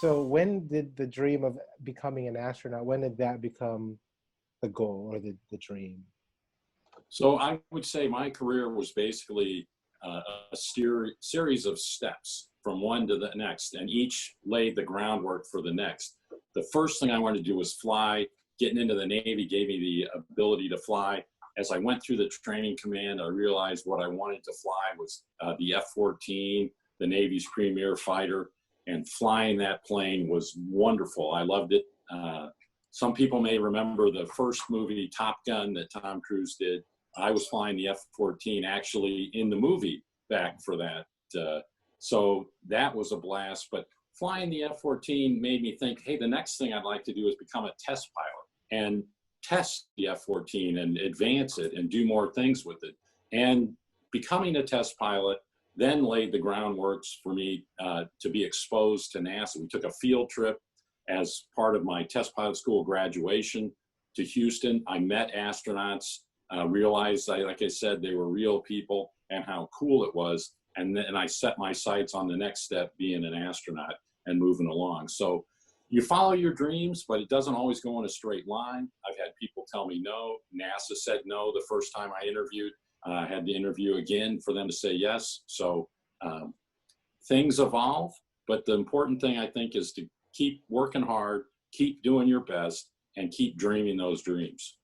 So when did the dream of becoming an astronaut, when did that become the goal or the dream? So I would say my career was basically a series of steps from one to the next, and each laid the groundwork for the next. The first thing I wanted to do was fly. Getting into the Navy gave me the ability to fly. As I went through the training command, I realized what I wanted to fly was the F-14, the Navy's premier fighter, and flying that plane was wonderful. I loved it. Some people may remember the first movie, Top Gun, that Tom Cruise did. I was flying the F-14 actually in the movie back for that. So that was a blast. But flying the F-14 made me think, hey, the next thing I'd like to do is become a test pilot and test the F-14 and advance it and do more things with it. And becoming a test pilot then laid the groundwork for me to be exposed to NASA. We took a field trip as part of my test pilot school graduation to Houston. I met astronauts, realized, like I said, they were real people and how cool it was. And then I set my sights on the next step, being an astronaut and moving along. So you follow your dreams, but it doesn't always go in a straight line. I've had people tell me no. NASA said no the first time I interviewed. I had to interview again for them to say yes. So things evolve, but the important thing I think is to keep working hard, keep doing your best, and keep dreaming those dreams.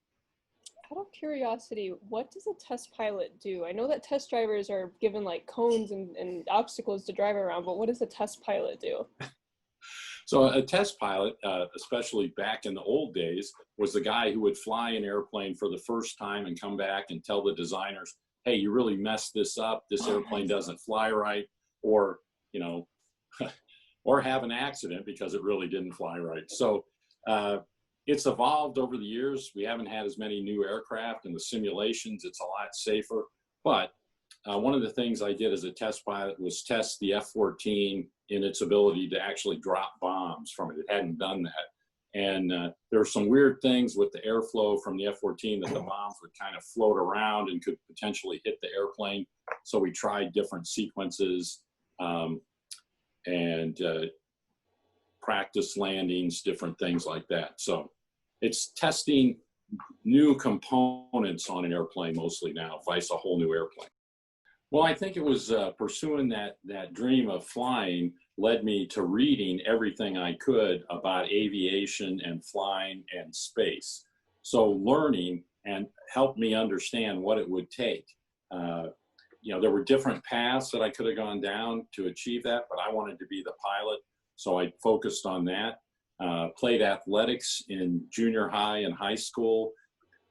Out of curiosity, what does a test pilot do? I know that test drivers are given like cones and obstacles to drive around, but what does a test pilot do? So a test pilot, especially back in the old days, was the guy who would fly an airplane for the first time and come back and tell the designers, hey, you really messed this up. This airplane doesn't fly right, or, you know, or have an accident because it really didn't fly right. So it's evolved over the years. We haven't had as many new aircraft, and the simulations, it's a lot safer. But one of the things I did as a test pilot was test the F-14 in its ability to actually drop bombs from it. It hadn't done that. And there were some weird things with the airflow from the F-14 that the bombs would kind of float around and could potentially hit the airplane. So we tried different sequences and practice landings, different things like that. So it's testing new components on an airplane mostly now, vice a whole new airplane. Well, I think it was pursuing that dream of flying led me to reading everything I could about aviation and flying and space. So learning and helped me understand what it would take. You know, there were different paths that I could have gone down to achieve that, but I wanted to be the pilot, so I focused on that. Played athletics in junior high and high school.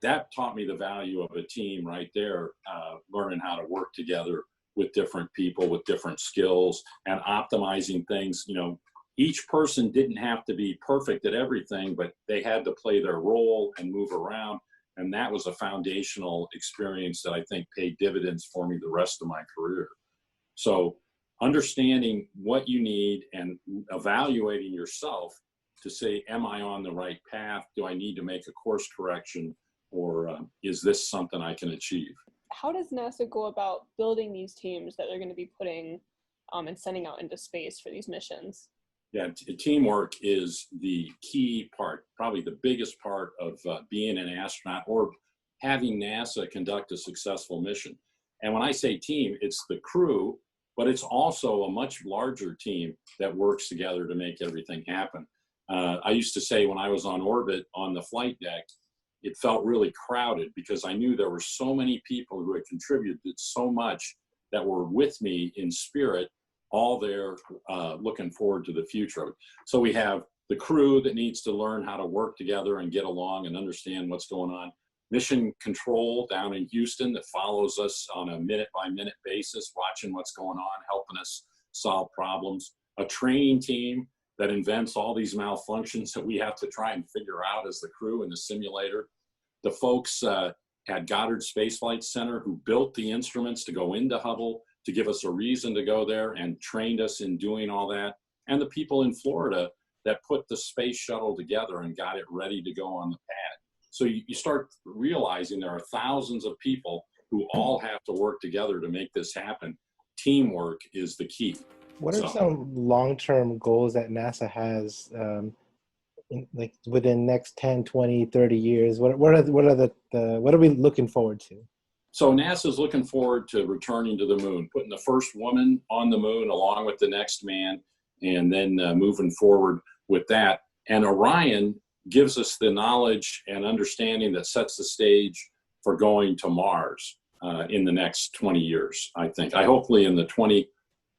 That taught me the value of a team right there, learning how to work together with different people with different skills and optimizing things. You know, each person didn't have to be perfect at everything, but they had to play their role and move around. And that was a foundational experience that I think paid dividends for me the rest of my career. So understanding what you need and evaluating yourself to say, am I on the right path? Do I need to make a course correction? Or is this something I can achieve? How does NASA go about building these teams that they're going to be putting and sending out into space for these missions? Yeah, teamwork is the key part, probably the biggest part of being an astronaut or having NASA conduct a successful mission. And when I say team, it's the crew, but it's also a much larger team that works together to make everything happen. I used to say when I was on orbit on the flight deck, it felt really crowded because I knew there were so many people who had contributed so much that were with me in spirit, all there looking forward to the future. So we have the crew that needs to learn how to work together and get along and understand what's going on. Mission control down in Houston that follows us on a minute-by-minute basis, watching what's going on, helping us solve problems. A training team that invents all these malfunctions that we have to try and figure out as the crew in the simulator. The folks at Goddard Space Flight Center who built the instruments to go into Hubble to give us a reason to go there and trained us in doing all that. And the people in Florida that put the space shuttle together and got it ready to go on the pad. So you start realizing there are thousands of people who all have to work together to make this happen. Teamwork is the key. What are So, some long-term goals that NASA has, like within next 10, 20, 30 years? What are we looking forward to? so NASA's looking forward to returning to the moon, putting the first woman on the moon along with the next man, and then moving forward with that. And Orion gives us the knowledge and understanding that sets the stage for going to Mars in the next 20 years, I think. Hopefully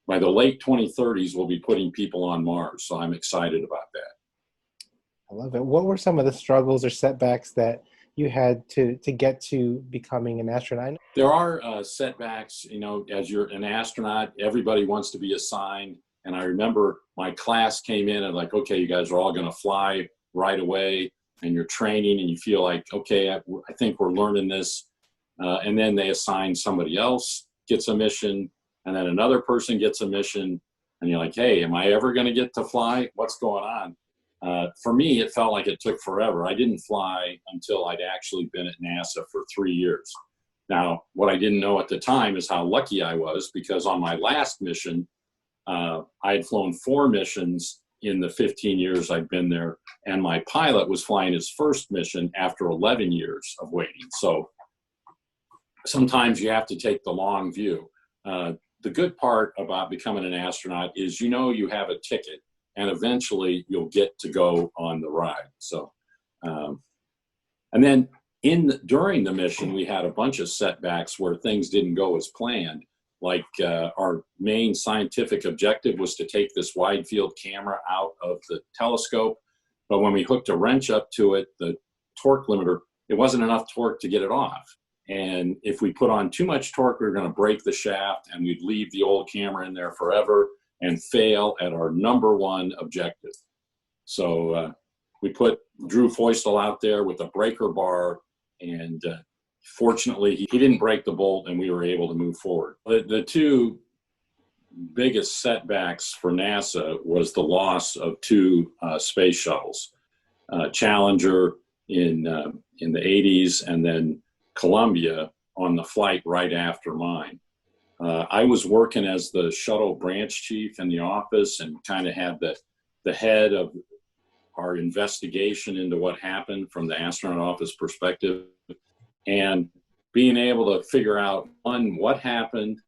by the late 2030s, we'll be putting people on Mars. So I'm excited about that. I love it. What were some of the struggles or setbacks that you had to get to becoming an astronaut? There are setbacks, you know, as you're an astronaut, everybody wants to be assigned. And I remember my class came in and like, okay, you guys are all going to fly right away, and you're training and you feel like, okay, I think we're learning this. And then they assign somebody else, gets a mission, and then another person gets a mission. And you're like, hey, am I ever going to get to fly? What's going on? For me, it felt like it took forever. I didn't fly until I'd actually been at NASA for 3 years. Now, what I didn't know at the time is how lucky I was, because on my last mission, I had flown 4 missions in the 15 years I'd been there, and my pilot was flying his first mission after 11 years of waiting. So sometimes you have to take the long view. The good part about becoming an astronaut is, you know, you have a ticket, and eventually you'll get to go on the ride. So, and then during the mission, we had a bunch of setbacks where things didn't go as planned. Like our main scientific objective was to take this wide field camera out of the telescope. But when we hooked a wrench up to it, the torque limiter, it wasn't enough torque to get it off. And if we put on too much torque, we were going to break the shaft, and we'd leave the old camera in there forever and fail at our #1 objective. So we put Drew Feustel out there with a breaker bar, and fortunately he didn't break the bolt, and we were able to move forward. The 2 biggest setbacks for NASA was the loss of 2 space shuttles, Challenger in the 80s, and then Columbia on the flight right after mine. I was working as the shuttle branch chief in the office, and kind of had the head of our investigation into what happened from the astronaut office perspective, and being able to figure out, one, what happened,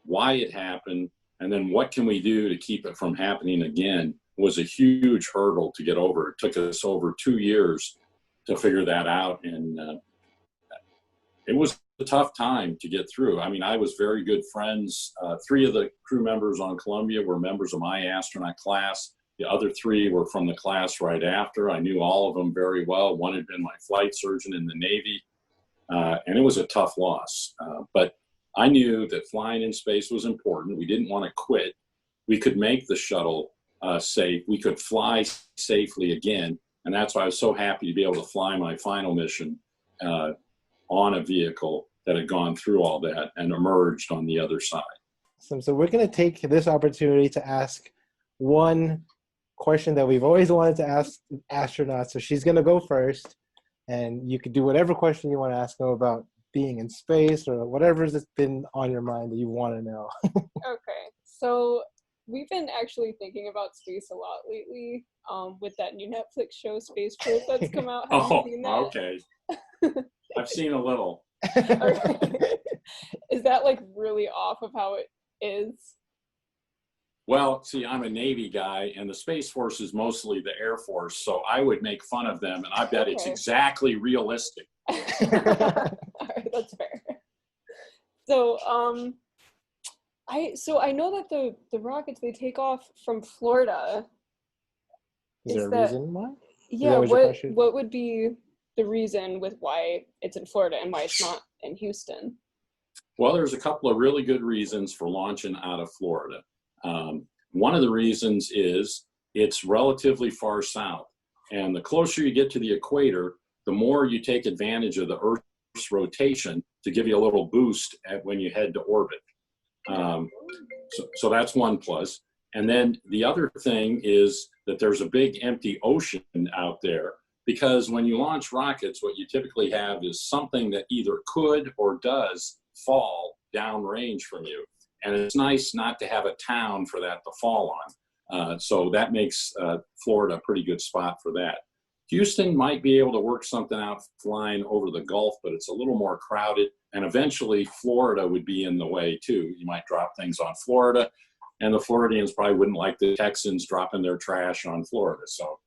why it happened, and then what can we do to keep it from happening again, was a huge hurdle to get over. It took us over 2 years to figure that out, and it was a tough time to get through. I mean, I was very good friends. 3 of the crew members on Columbia were members of my astronaut class. The other 3 were from the class right after. I knew all of them very well. One had been my flight surgeon in the Navy, and it was a tough loss. But I knew that flying in space was important. We didn't want to quit. We could make the shuttle safe. We could fly safely again, and that's why I was so happy to be able to fly my final mission on a vehicle that had gone through all that and emerged on the other side. So we're going to take this opportunity to ask one question that we've always wanted to ask astronauts. So she's going to go first, and you could do whatever question you want to ask them about being in space or whatever's been on your mind that you want to know. Okay, so we've been actually thinking about space a lot lately, with that new Netflix show, Space Force, that's come out. Have you seen that? Okay. I've seen a little. Okay. Is that like really off of how it is? Well, see, I'm a Navy guy, and the Space Force is mostly the Air Force, so I would make fun of them, and I bet it's exactly realistic. All right, that's fair. So, I know that the rockets, they take off from Florida. Is there a reason why? Yeah, what would be the reason with why it's in Florida and why it's not in Houston? Well, there's a couple of really good reasons for launching out of Florida. One of the reasons is it's relatively far south, and the closer you get to the equator, the more you take advantage of the Earth's rotation to give you a little boost when you head to orbit. So that's one plus. And then the other thing is that there's a big empty ocean out there, because when you launch rockets, what you typically have is something that either could or does fall downrange from you. and it's nice not to have a town for that to fall on. So that makes Florida a pretty good spot for that. Houston might be able to work something out flying over the Gulf, but it's a little more crowded. And eventually Florida would be in the way too. You might drop things on Florida, and the Floridians probably wouldn't like the Texans dropping their trash on Florida. So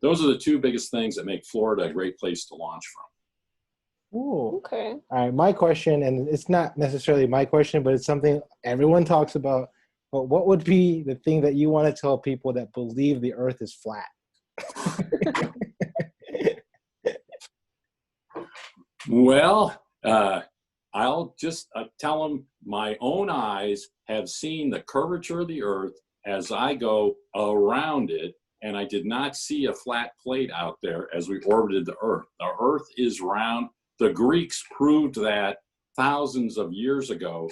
those are the two biggest things that make Florida a great place to launch from. Ooh. Okay. All right, my question, and it's not necessarily my question, but it's something everyone talks about. But what would be the thing that you want to tell people that believe the Earth is flat? Well, I'll just tell them my own eyes have seen the curvature of the Earth as I go around it, and I did not see a flat plate out there as we orbited the Earth. The Earth is round. The Greeks proved that thousands of years ago.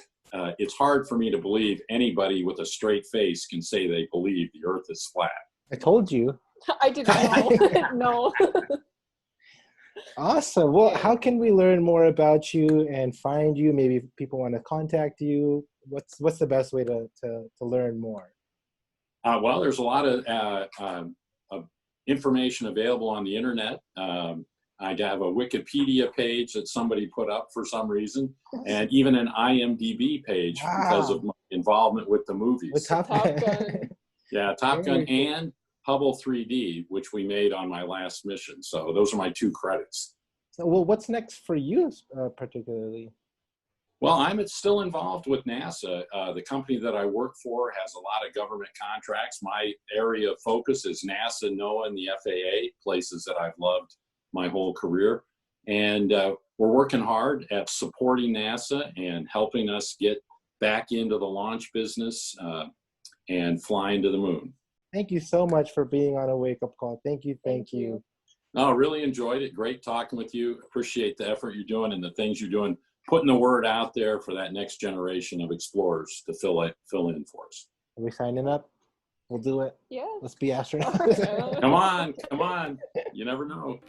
It's hard for me to believe anybody with a straight face can say they believe the Earth is flat. I told you. I didn't know. No. Awesome. Well, how can we learn more about you and find you? Maybe if people want to contact you. What's the best way to learn more? Well, there's a lot of information available on the internet. I have a Wikipedia page that somebody put up for some reason, and even an IMDb page because of my involvement with the movies. With Top Gun. Yeah, Top Gun and Hubble 3D, which we made on my last mission. So those are my two credits. So, well, what's next for you particularly? Well, I'm still involved with NASA. The company that I work for has a lot of government contracts. My area of focus is NASA, NOAA, and the FAA, places that I've loved my whole career. And we're working hard at supporting NASA and helping us get back into the launch business and flying to the moon. Thank you so much for being on a wake-up call. Thank you. No, really enjoyed it. Great talking with you. Appreciate the effort you're doing and the things you're doing, putting the word out there for that next generation of explorers to fill in for us. Are we signing up? We'll do it. Yeah. Let's be astronauts. Come on. You never know.